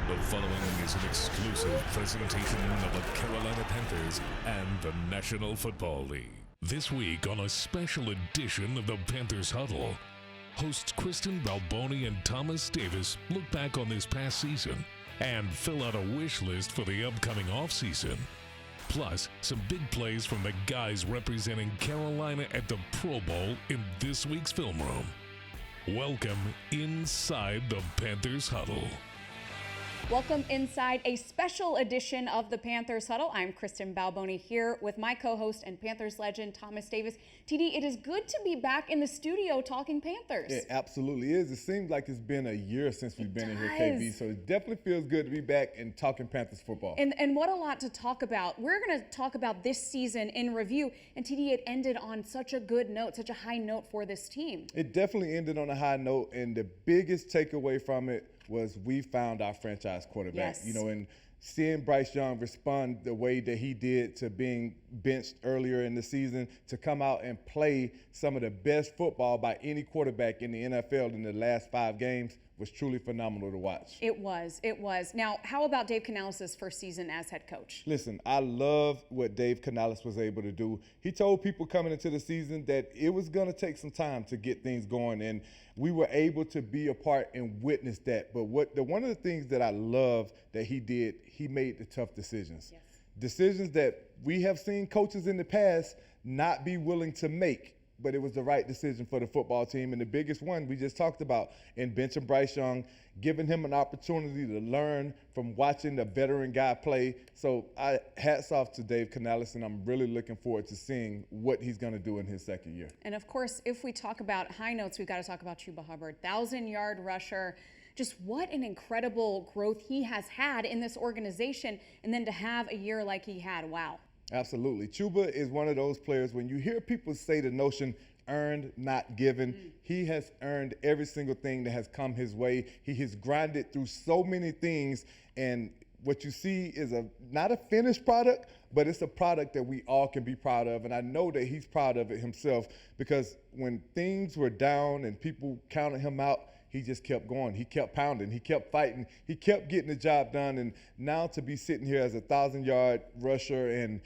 The following is an exclusive presentation of the Carolina Panthers and the National Football League. This week on a special edition of the Panthers Huddle, hosts Kristen, Balboni, and Thomas Davis look back on this past season and fill out a wish list for the upcoming offseason. Plus, some big plays from the guys representing Carolina at the Pro Bowl in this week's film room. Welcome inside the Panthers Huddle. Welcome inside a special edition of the Panthers Huddle. I'm Kristen Balboni here with my co-host and Panthers legend, Thomas Davis. TD, it is good to be back in the studio talking Panthers. It absolutely is. It seems like it's been a year since we've been in here, KB. So it definitely feels good to be back and talking Panthers football. And what a lot to talk about. We're going to talk about this season in review. And TD, it ended on such a good note, such a high note for this team. It definitely ended on a high note. And the biggest takeaway from it was we found our franchise quarterback. Yes. You know, and seeing Bryce Young respond the way that he did to being benched earlier in the season, to come out and play some of the best football by any quarterback in the NFL in the last 5 games was truly phenomenal to watch. It was. Now, how about Dave Canales' first season as head coach? Listen, I love what Dave Canales was able to do. He told people coming into the season that it was going to take some time to get things going, and we were able to be a part and witness that. But one of the things that I love that he did, he made the tough decisions. Yes. Decisions that we have seen coaches in the past not be willing to make. But it was the right decision for the football team. And the biggest one we just talked about in benching Bryce Young, giving him an opportunity to learn from watching the veteran guy play. So hats off to Dave Canales, and I'm really looking forward to seeing what he's going to do in his second year. And of course, if we talk about high notes, we've got to talk about Chuba Hubbard, 1,000-yard rusher. Just what an incredible growth he has had in this organization. And then to have a year like he had, wow. Absolutely. Chuba is one of those players, when you hear people say the notion earned, not given, he has earned every single thing that has come his way. He has grinded through so many things, and what you see is not a finished product, but it's a product that we all can be proud of, and I know that he's proud of it himself, because when things were down and people counted him out, he just kept going. He kept pounding. He kept fighting. He kept getting the job done. And now to be sitting here as a 1,000-yard rusher and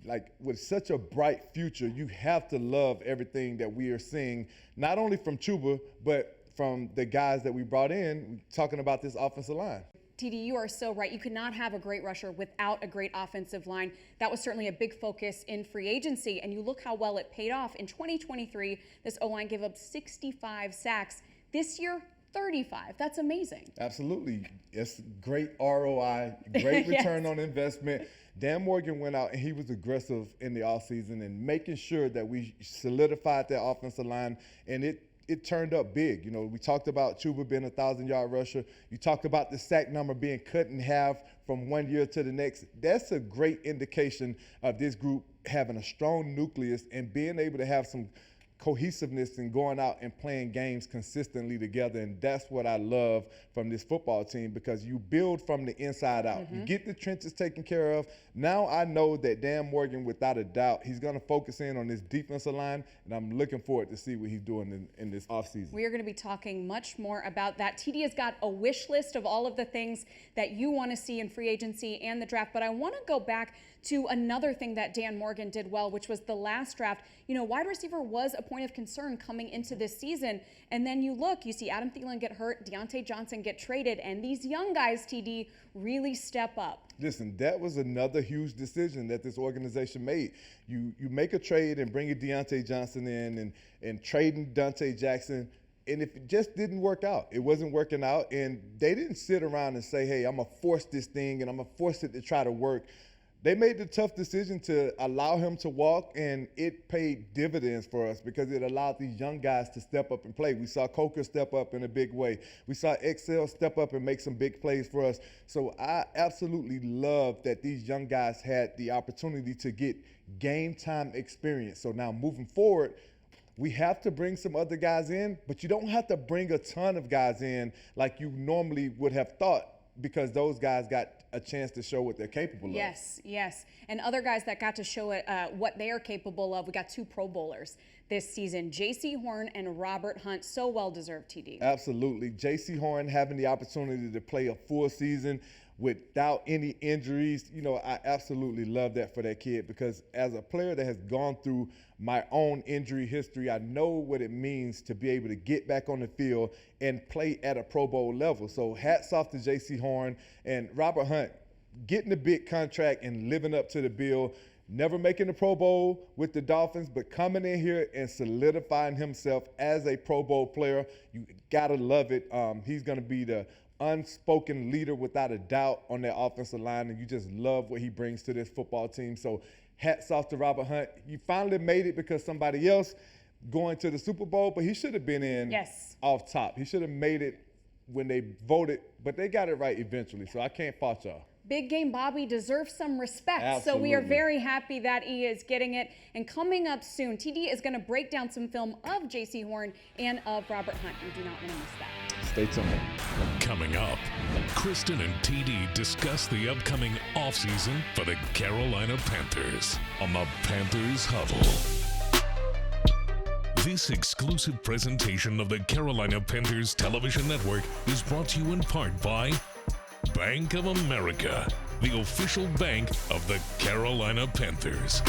like with such a bright future, you have to love everything that we are seeing, not only from Chuba, but from the guys that we brought in, talking about this offensive line. TD, you are so right. You could not have a great rusher without a great offensive line. That was certainly a big focus in free agency. And you look how well it paid off. In 2023, this O-line gave up 65 sacks. This year, 35. That's amazing. Absolutely. It's great ROI, great return on investment. Dan Morgan went out and he was aggressive in the offseason and making sure that we solidified that offensive line, and it turned up big. You know, we talked about Chuba being a 1,000-yard rusher. You talked about the sack number being cut in half from one year to the next. That's a great indication of this group having a strong nucleus and being able to have some cohesiveness and going out and playing games consistently together. And that's what I love from this football team, because you build from the inside out. You get the trenches taken care of. Now I know that Dan Morgan, without a doubt, he's going to focus in on this defensive line, and I'm looking forward to see what he's doing in this offseason. We are going to be talking much more about that. TD has got a wish list of all of the things that you want to see in free agency and the draft, but I want to go back to another thing that Dan Morgan did well, which was the last draft. You know, wide receiver was a point of concern coming into this season. And then you see Adam Thielen get hurt, Deontay Johnson get traded, and these young guys, TD, really step up. Listen, that was another huge decision that this organization made. You make a trade and bring a Deontay Johnson in and trading Dante Jackson. And if it just didn't work out, it wasn't working out. And they didn't sit around and say, hey, I'm going to force this thing and I'm going to force it to try to work. They made the tough decision to allow him to walk, and it paid dividends for us because it allowed these young guys to step up and play. We saw Coker step up in a big way. We saw Excel step up and make some big plays for us. So I absolutely love that these young guys had the opportunity to get game time experience. So now moving forward, we have to bring some other guys in, but you don't have to bring a ton of guys in like you normally would have thought because those guys got a chance to show what they're capable of. Yes. And other guys that got to show what they are capable of, we got 2 Pro Bowlers this season, J.C. Horn and Robert Hunt. So well-deserved, TD. Absolutely. J.C. Horn having the opportunity to play a full season without any injuries, I absolutely love that for that kid, because as a player that has gone through my own injury history, I know what it means to be able to get back on the field and play at a Pro Bowl level. So hats off to J.C. Horn and Robert Hunt, getting the big contract and living up to the bill, never making the Pro Bowl with the Dolphins, but coming in here and solidifying himself as a Pro Bowl player. You gotta love it. He's gonna be the unspoken leader without a doubt on that offensive line, and you just love what he brings to this football team. So hats off to Robert Hunt. You finally made it because somebody else going to the Super Bowl, but he should have been in off top. He should have made it when they voted, but they got it right eventually, so I can't fault y'all. Big Game Bobby deserves some respect. Absolutely. So we are very happy that he is getting it. And coming up soon, TD is going to break down some film of J.C. Horn and of Robert Hunt. You do not want to miss that. Stay tuned. Coming up, Kristen and TD discuss the upcoming offseason for the Carolina Panthers on the Panthers Huddle. This exclusive presentation of the Carolina Panthers Television Network is brought to you in part by Bank of America, the official bank of the Carolina Panthers.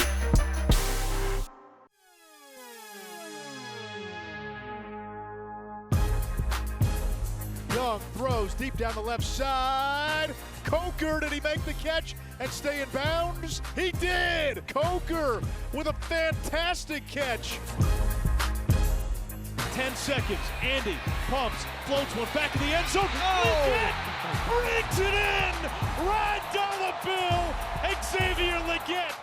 Young throws deep down the left side. Coker, did he make the catch and stay in bounds? He did! Coker with a fantastic catch. 10 seconds. Andy pumps, floats one back in the end zone. Leggett brings it in! Right down the bill, Xavier Leggett.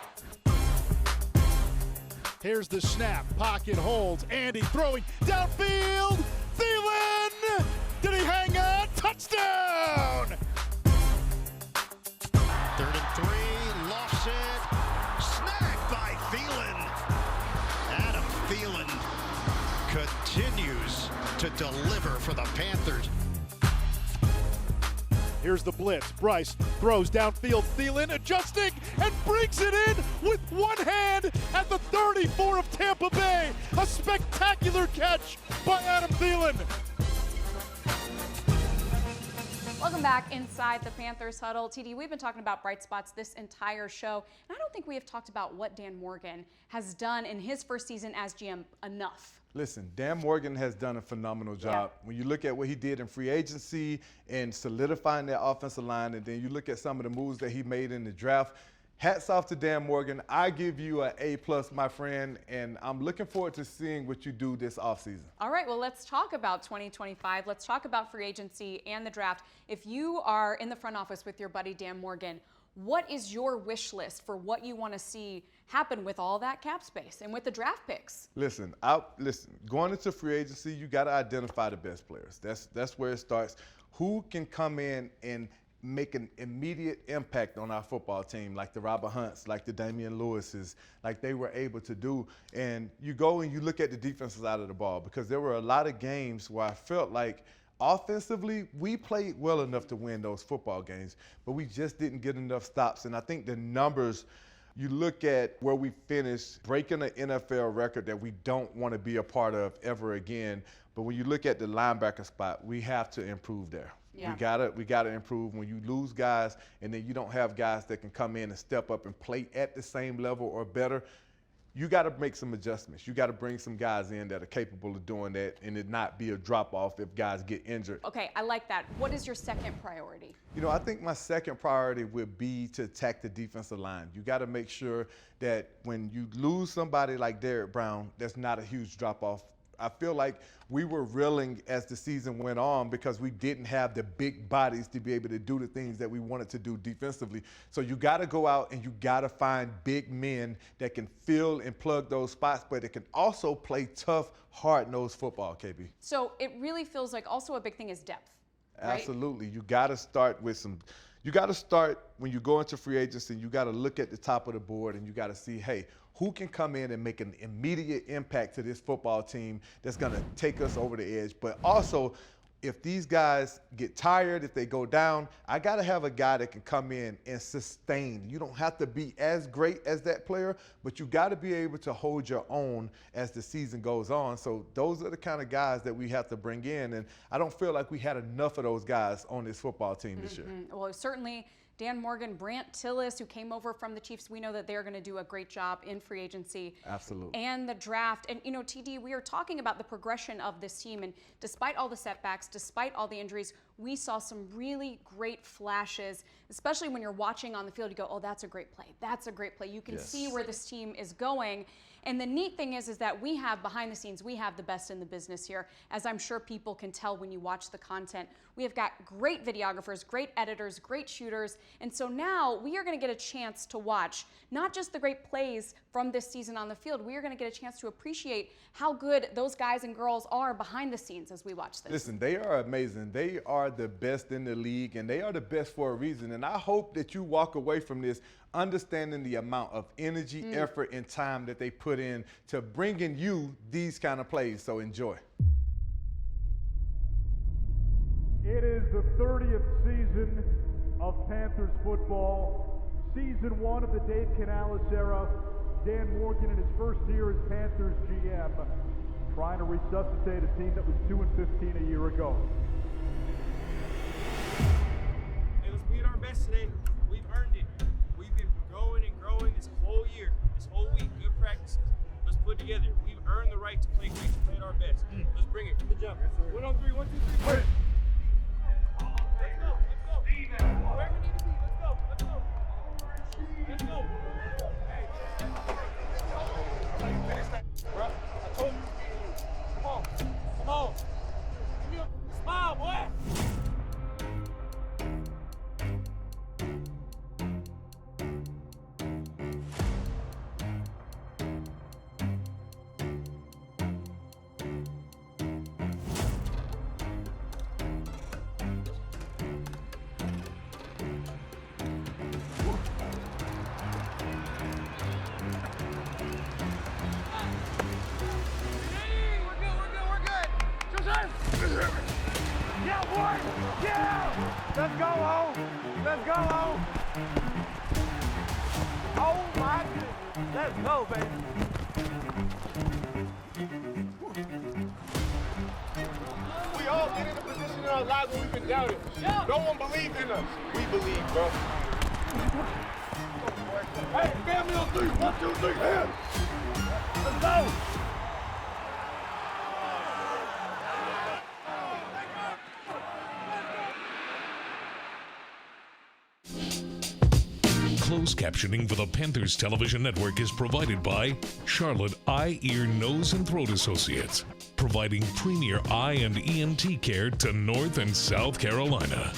Here's the snap, pocket holds. Andy throwing downfield. Thielen! Did he hang on? Touchdown! 3rd and 3, lofts it. Snagged by Thielen. Adam Thielen continues to deliver for the Panthers. Here's the blitz. Bryce throws downfield. Thielen adjusting and brings it in with one hand at the 34 of Tampa Bay. A spectacular catch by Adam Thielen. Welcome back inside the Panthers Huddle. TD, we've been talking about bright spots this entire show, and I don't think we have talked about what Dan Morgan has done in his first season as GM enough. Listen, Dan Morgan has done a phenomenal job. When you look at what he did in free agency and solidifying that offensive line, and then you look at some of the moves that he made in the draft, hats off to Dan Morgan. I give you an A+, my friend, and I'm looking forward to seeing what you do this offseason. All right, well, let's talk about 2025. Let's talk about free agency and the draft. If you are in the front office with your buddy Dan Morgan, what is your wish list for what you want to see happen with all that cap space and with the draft picks? Listen, going into free agency, you got to identify the best players. That's where it starts. Who can come in and make an immediate impact on our football team, like the Robert Hunts, like the Damian Lewises, like they were able to do. And you go and you look at the defenses out of the ball, because there were a lot of games where I felt like offensively, we played well enough to win those football games, but we just didn't get enough stops. And I think the numbers, you look at where we finished, breaking an NFL record that we don't want to be a part of ever again. But when you look at the linebacker spot, we have to improve there. Yeah. We gotta improve. When you lose guys and then you don't have guys that can come in and step up and play at the same level or better, you got to make some adjustments. You got to bring some guys in that are capable of doing that and it not be a drop-off if guys get injured. Okay, I like that. What is your second priority? I think my second priority would be to attack the defensive line. You got to make sure that when you lose somebody like Derrick Brown, there's not a huge drop-off. I feel like we were reeling as the season went on because we didn't have the big bodies to be able to do the things that we wanted to do defensively. So you got to go out and you got to find big men that can fill and plug those spots, but it can also play tough, hard-nosed football, KB. So it really feels like also a big thing is depth, right? Absolutely. You got to start with you got to start when you go into free agency, you got to look at the top of the board and you got to see, hey, who can come in and make an immediate impact to this football team that's going to take us over the edge? But also, if these guys get tired, if they go down, I got to have a guy that can come in and sustain. You don't have to be as great as that player, but you got to be able to hold your own as the season goes on. So those are the kind of guys that we have to bring in, and I don't feel like we had enough of those guys on this football team this year. Well, certainly Dan Morgan, Brant Tillis, who came over from the Chiefs, we know that they're going to do a great job in free agency. Absolutely. And the draft. And, you know, TD, we are talking about the progression of this team. And despite all the setbacks, despite all the injuries, we saw some really great flashes, especially when you're watching on the field. You go, oh, that's a great play. That's a great play. You can see where this team is going. And the neat thing is that we have, behind the scenes, we have the best in the business here, as I'm sure people can tell when you watch the content. We have got great videographers, great editors, great shooters. And so now we are going to get a chance to watch not just the great plays from this season on the field, we are going to get a chance to appreciate how good those guys and girls are behind the scenes as we watch this. Listen, they are amazing. They are the best in the league, and they are the best for a reason. And I hope that you walk away from this understanding the amount of energy, effort, and time that they put in to bringing you these kind of plays. So enjoy. It is the 30th season of Panthers football. Season 1 of the Dave Canales era. Dan Morgan in his first year as Panthers GM, trying to resuscitate a team that was 2-15 a year ago. Hey, let's be at our best today. We've earned it. We've been growing and growing this whole year, this whole week. Good practices. Let's put together. We've earned the right to play great, to play at our best. Let's bring it from the jump. 1 on 3, 1, 2, 3. Let's go. Let's go. Wherever we need to be. Let's go. Let's go. Let's go. Bro, I told you. Come on. Come on. Give me a smile, boy. Let's go home. Let's go home. Oh my goodness. Let's go, baby. We all get in a position in our lives where we've been doubted. Yeah. No one believed in us. We believe, bro. Hey, family on 3. 1, 2, 3, hands. Let's go. Closed captioning for the Panthers Television Network is provided by Charlotte Eye, Ear, Nose, and Throat Associates, providing premier eye and ENT care to North and South Carolina.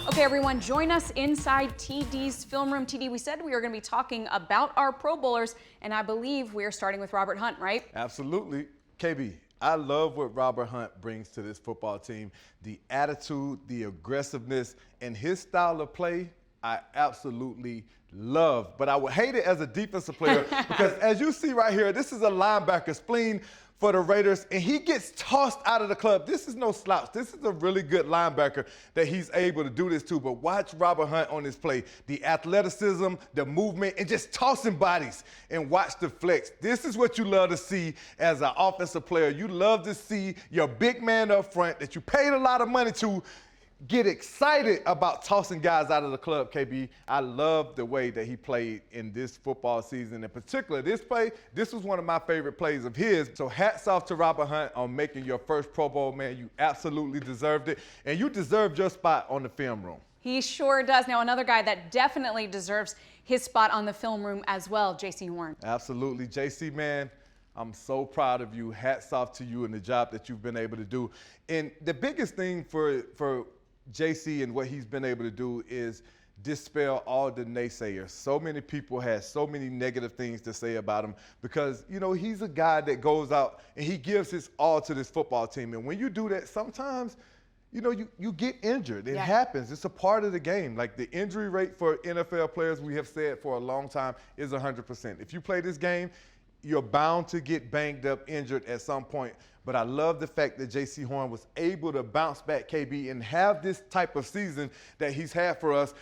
Okay, everyone, join us inside TD's film room. TD, we said we were going to be talking about our Pro Bowlers, and I believe we are starting with Robert Hunt, right? Absolutely. KB, I love what Robert Hunt brings to this football team. The attitude, the aggressiveness, and his style of play, I absolutely love. But I would hate it as a defensive player because as you see right here, this is a linebacker, Spleen, for the Raiders, and he gets tossed out of the club. This is no slouch. This is a really good linebacker that he's able to do this to. But watch Robert Hunt on this play. The athleticism, the movement, and just tossing bodies, and watch the flex. This is what you love to see as an offensive player. You love to see your big man up front that you paid a lot of money to get excited about tossing guys out of the club, KB. I love the way that he played in this football season. In particular, this play, this was one of my favorite plays of his. So hats off to Robert Hunt on making your first Pro Bowl, man. You absolutely deserved it. And you deserved your spot on the film room. He sure does. Now, another guy that definitely deserves his spot on the film room as well, J.C. Horn. Absolutely. J.C., man, I'm so proud of you. Hats off to you and the job that you've been able to do. And the biggest thing for JC and what he's been able to do is dispel all the naysayers. So many people had so many negative things to say about him because, you know, he's a guy that goes out and he gives his all to this football team. And when you do that, sometimes you know, you get injured. It happens. It's a part of the game. Like the injury rate for NFL players, we have said for a long time, is 100%. If you play this game, you're bound to get banged up, injured at some point. But I love the fact that J.C. Horn was able to bounce back, KB, and have this type of season that he's had for us.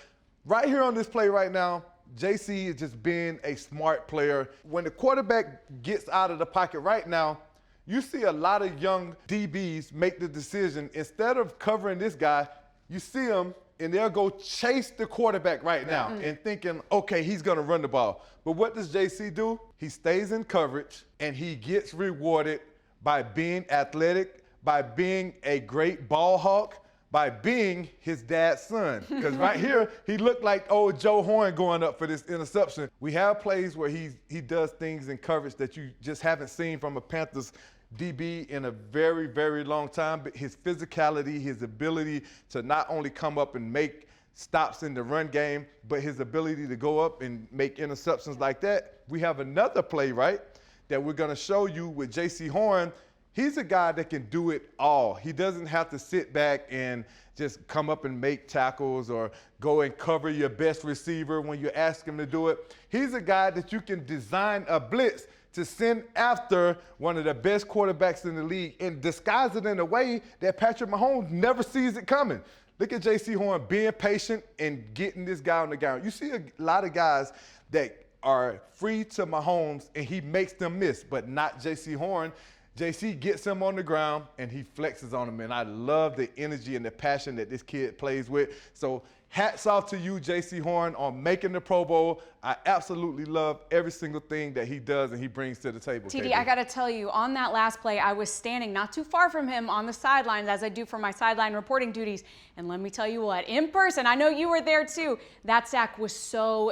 Right here on this play right now, J.C. is just being a smart player. When the quarterback gets out of the pocket right now, you see a lot of young DBs make the decision. Instead of covering this guy, you see them, and they'll go chase the quarterback right now and thinking, okay, he's going to run the ball. But what does JC do? He stays in coverage, and he gets rewarded by being athletic, by being a great ball hawk, by being his dad's son. Because right here, he looked like old Joe Horn going up for this interception. We have plays where he does things in coverage that you just haven't seen from a Panthers DB in a very, very long time. But his physicality, his ability to not only come up and make stops in the run game, but his ability to go up and make interceptions like that. We have another play, right, that we're going to show you with J.C. Horn. He's a guy that can do it all. He doesn't have to sit back and just come up and make tackles or go and cover your best receiver when you ask him to do it. He's a guy that you can design a blitz to send after one of the best quarterbacks in the league and disguise it in a way that Patrick Mahomes never sees it coming. Look at J.C. Horn being patient and getting this guy on the ground. You see a lot of guys that are free to Mahomes and he makes them miss, but not J.C. Horn. J.C. gets him on the ground and he flexes on him, and I love the energy and the passion that this kid plays with. So hats off to you, J.C. Horn, on making the Pro Bowl. I absolutely love every single thing that he does and he brings to the table. TD, KB. I got to tell you, on that last play, I was standing not too far from him on the sidelines as I do for my sideline reporting duties. And let me tell you what, in person, I know you were there too, that sack was so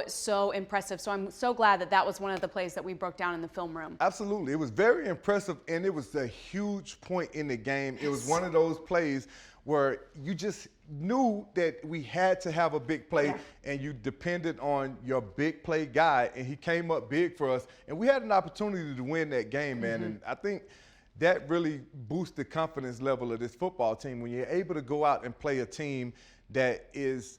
impressive. So I'm so glad that that was one of the plays that we broke down in the film room. Absolutely. It was very impressive, and it was a huge point in the game. It was one of those plays where you just knew that we had to have a big play, and you depended on your big play guy, and he came up big for us, and we had an opportunity to win that game, man. And I think that really boosts the confidence level of this football team when you're able to go out and play a team that is,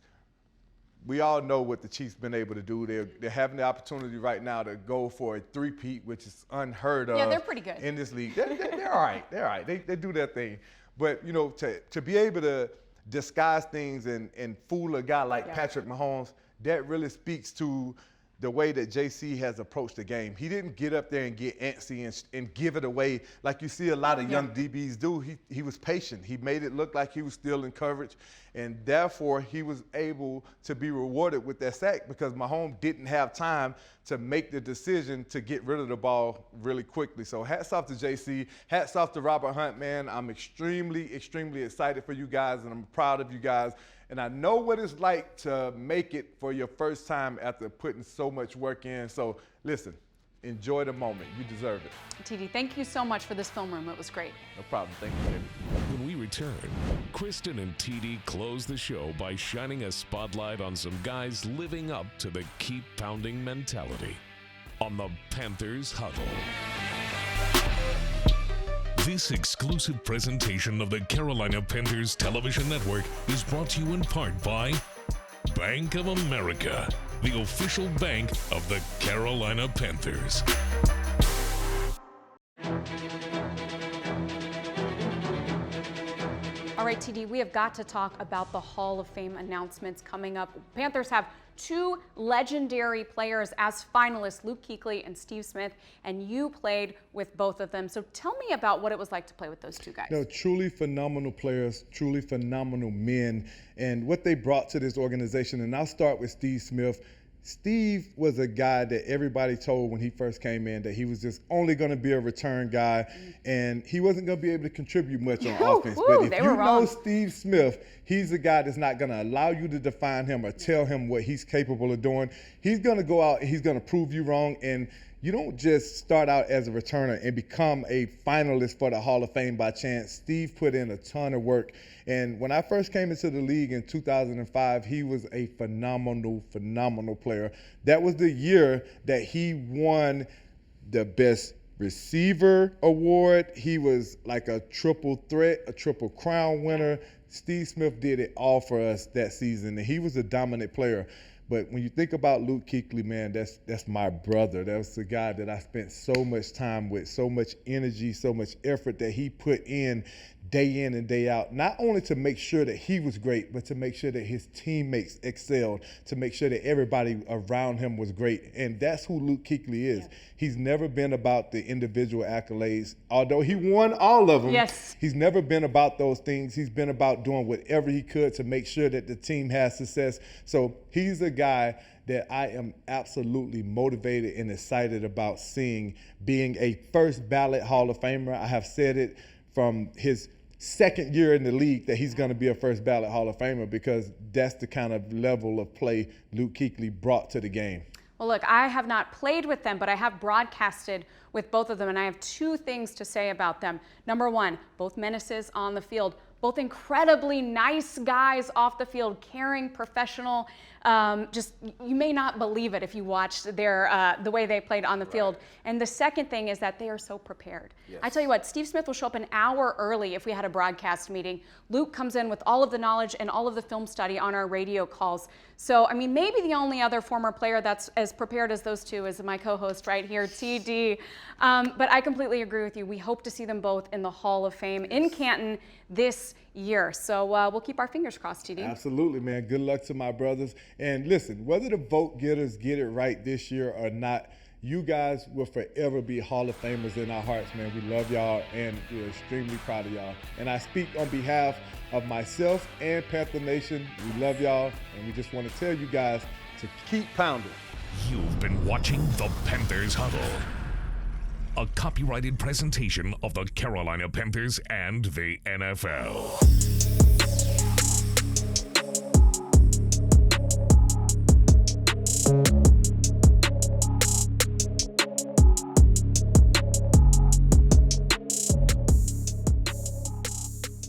we all know what the Chiefs been able to do. They're having the opportunity right now to go for a three-peat, which is unheard of. Yeah, they're pretty good in this league. They're all right. They're all right. They do their thing. But, you know, to be able to disguise things and fool a guy like Patrick Mahomes, that really speaks to the way that JC has approached the game. He didn't get up there and get antsy and give it away like you see a lot of young DBs do. He was patient. He made it look like he was still in coverage, and therefore he was able to be rewarded with that sack because Mahomes didn't have time to make the decision to get rid of the ball really quickly. So hats off to JC. Hats off to Robert Hunt, man. I'm extremely, extremely excited for you guys, and I'm proud of you guys. And I know what it's like to make it for your first time after putting so much work in. So listen, enjoy the moment. You deserve it. TD, thank you so much for this film room. It was great. No problem. Thank you, baby. When we return, Kristen and TD close the show by shining a spotlight on some guys living up to the keep pounding mentality on the Panthers Huddle. This exclusive presentation of the Carolina Panthers Television Network is brought to you in part by Bank of America, the official bank of the Carolina Panthers. All right, TD, we have got to talk about the Hall of Fame announcements coming up. Panthers have two legendary players as finalists, Luke Kuechly and Steve Smith, and you played with both of them. So tell me about what it was like to play with those two guys. No, truly phenomenal players, truly phenomenal men, and what they brought to this organization. And I'll start with Steve Smith. Steve was a guy that everybody told when he first came in that he was just only going to be a return guy, and he wasn't going to be able to contribute much on offense. But if you know Steve Smith, he's a guy that's not going to allow you to define him or tell him what he's capable of doing. He's going to go out and he's going to prove you wrong. And you don't just start out as a returner and become a finalist for the Hall of Fame by chance. Steve put in a ton of work. And when I first came into the league in 2005, he was a phenomenal player. That was the year that he won the Best Receiver Award. He was like a triple threat, a triple crown winner, Steve Smith did it all for us that season, and he was a dominant player. But when you think about Luke Kuechly, man, that's my brother. That's the guy that I spent so much time with, so much energy, so much effort that he put in and day out, not only to make sure that he was great, but to make sure that his teammates excelled, to make sure that everybody around him was great. And that's who Luke Kuechly is. Yeah. He's never been about the individual accolades. Although he won all of them, yes, he's never been about those things. He's been about doing whatever he could to make sure that the team has success. So he's a guy that I am absolutely motivated and excited about seeing being a first ballot Hall of Famer. I have said it from his second year in the league that he's going to be a first ballot Hall of Famer, because that's the kind of level of play Luke Kuechly brought to the game. Well, look, I have not played with them, but I have broadcasted with both of them, and I have two things to say about them. Number one, both menaces on the field, both incredibly nice guys off the field, caring, professional. Just, you may not believe it if you watched their the way they played on the field. And the second thing is that they are so prepared. Yes. I tell you what, Steve Smith will show up an hour early if we had a broadcast meeting. Luke comes in with all of the knowledge and all of the film study on our radio calls. So, I mean, maybe the only other former player that's as prepared as those two is my co-host right here, TD. But I completely agree with you. We hope to see them both in the Hall of Fame in Canton this year. So we'll keep our fingers crossed, TD. Absolutely, man. Good luck to my brothers. And listen, whether the vote getters get it right this year or not, you guys will forever be Hall of Famers in our hearts, man. We love y'all, and we're extremely proud of y'all. And I speak on behalf of myself and Panther Nation. We love y'all, and we just want to tell you guys to keep pounding. You've been watching the Panthers Huddle, a copyrighted presentation of the Carolina Panthers and the NFL.